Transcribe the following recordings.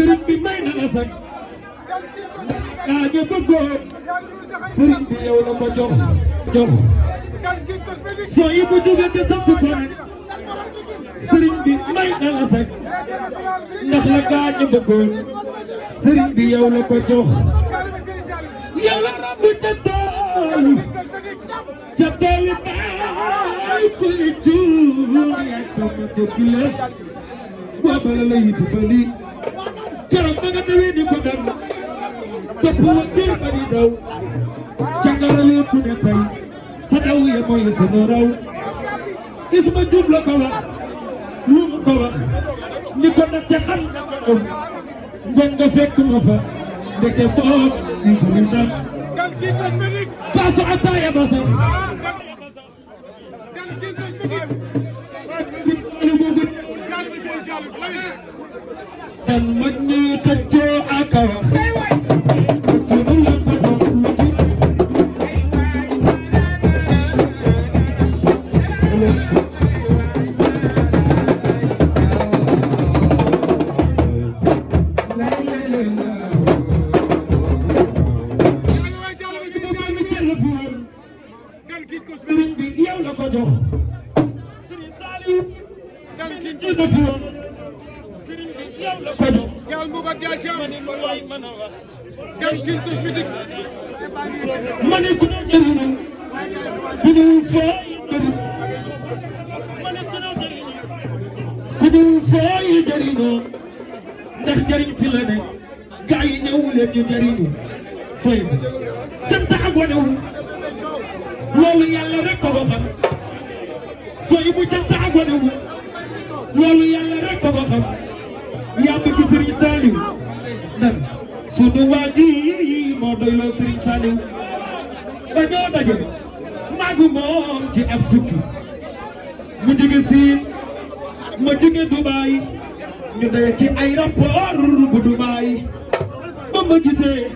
sëriñ bi may na la sax daa ñu bëggoon sëriñ bi yow la ko jox soo yi bu jóge te sant ko rek sëriñ bi may na la sax ndax la gaa ñu bëggoon sëriñ bi yow la ko jox yow la ràbb ca tool yi baay ko li cuur yaay sama dëkk la booba la yitu ba lii keroog ba nga dawee di ko dem topp wa biir ba di daw ca ngaralee ku ne tey sa daw ya mooy sama raw Isma Diop la ko wax lu mu ko wax ni ko nag te xam na ko ngoon nga fekk ma fa ndeke boob di turi ndam kaasu ataaya ba sax dan mag ñi tëccoo ak a wax sëriñ bi yow la ko jox sëriñ Saliou gan ki ci na fi woon sëriñ bi yow la ko jox gal bu ba gal ci mani mo way mën a wax gan ki tos bi dik mani ku jëriñu ku ñu fay jëriñu mani ku ñu jëriñu ku ñu fay jëriñu ndax jëriñ fi la ne gaa yi ñëw leen ñu jëriñu sëy cant ak wanewu loolu yàlla rek ko xam soo yi bu jant ak wanewu loolu yàlla rek ko xam yaa bëgg Serigne Saliou nan sunu waa ji moo doyloo Serigne Saliou dañoo daje maagu moom ci ab tukki mu jóge Siin ma jóge Dubaay ñu daje ci aéroport bu Dubaay ba ma gisee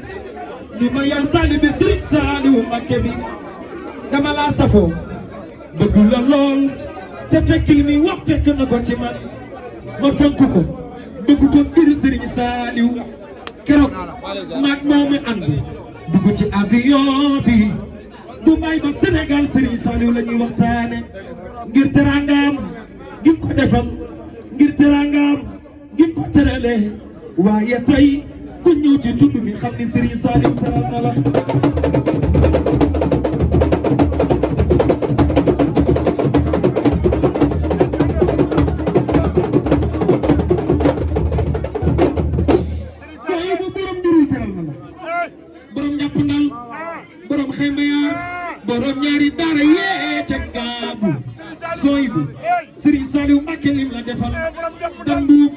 ni ma yow taalibe Serigne Saliou Mbacké bi dama laa safoo bëgg la lool te fekk li muy wax fekk na ko ci man ma fonk ko bëgg ko ngir Serigne Saliou keroog maag moom mi ànd dugg ci avion bi Dubaï ba Sénégal Serigne Saliou la ñuy waxtaane ngir teraangaam ngir ko defal ngir teraangaam ngir ko terale waaye tey ku ñëw ci tudd mi xam ni Serigne Saliou teral na la borom ñaari daara yee ca gaabu sooy bu Serigne Saliou Mbacké lim la defal dambuub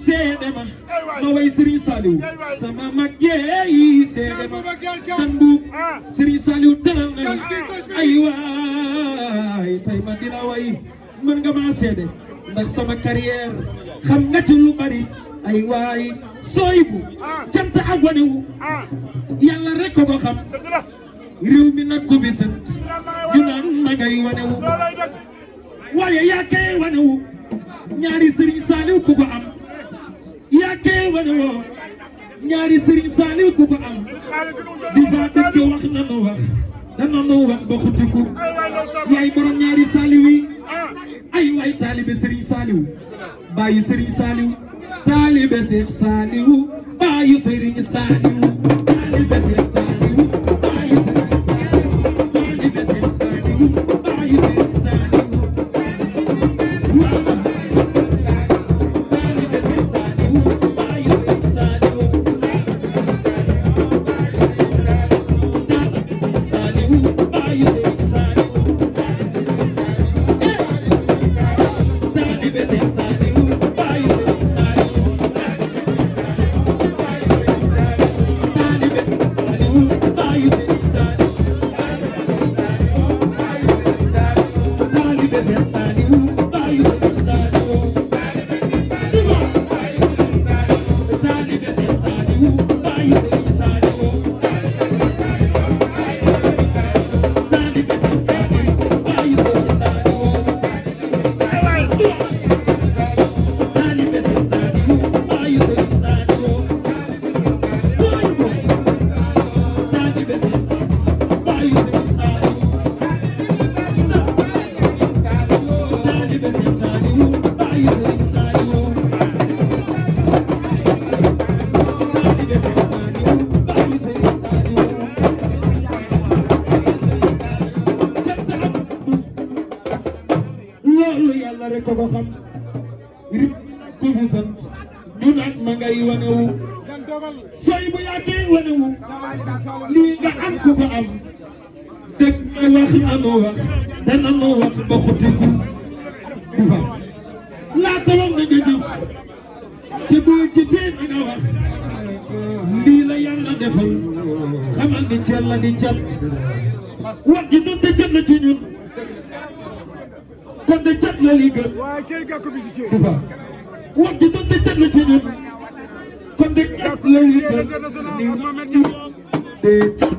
seede ma way Serigne Saliou sama mag yeey seede ma dambuub Serigne Saliou teral na ay waay tey ma di la way mën nga maa seede ndax sama carrière xam nga ci lu bari ay waay sooy bu jant ak wanewu yàlla rek ko xam réew mi nag ko bi sant ñu naan na ngay wanewu waaye yaa kee wanewu ñaari Serigne Saliou ku ko am yaa kee wanewoo ñaari Serigne Saliou ku ko am di fa dëkk wax nanu wax dananu wax ba xutiku yaay borom ñaari Saliou yi ay waay taalibe Serigne Saliou baayu Serigne Saliou taalibe Cheikh Saliou baayu Serigne Saliou taalibe Cheikh Saliou baayu Saliou ku fi sant ñu naan ma ngay wanewu sooy bu yàggee wanewu lii nga am ku ko am dëgg nga wax anu wax dana nu wax ba xutiku bu fa laata wax na nga jëf te boo jëfee na nga wax lii la yàlla defal xamal ni ceel la di cat wax ji doon de cat la ci ñun kon de cat la lii gën bu fa wax ji doon de cat la ci ñun kon de cat la lii gën de cat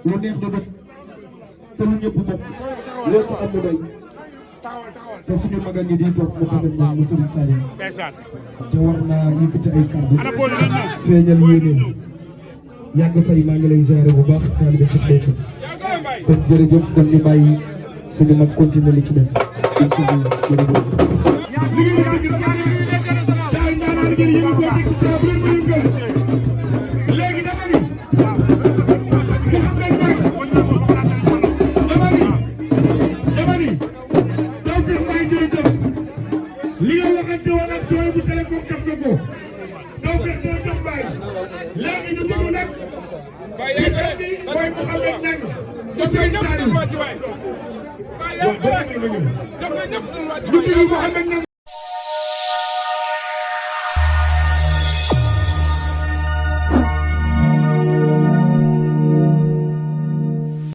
lu neex du def te lu ñëpp bokk loo ci am mu doy te suñu magal yi di toog mu xam ne moom mu Serigne Saliou te war naa yëkkati ay kàddu feeñal yéeneen yàgg fay maa ngi lay ziare bu baax taalibe Cheikh Béthio kon jërëjëf kon ñu bàyyi suñu mag continuer li ci des li nga waxante woon ak sooy bu téléphone def na ko daw fex doo jox baay léegi ñu dugg nag li xel ni mooy Mouhamed Niang de Serigne Saliou ñu dugg Mouhamed Niang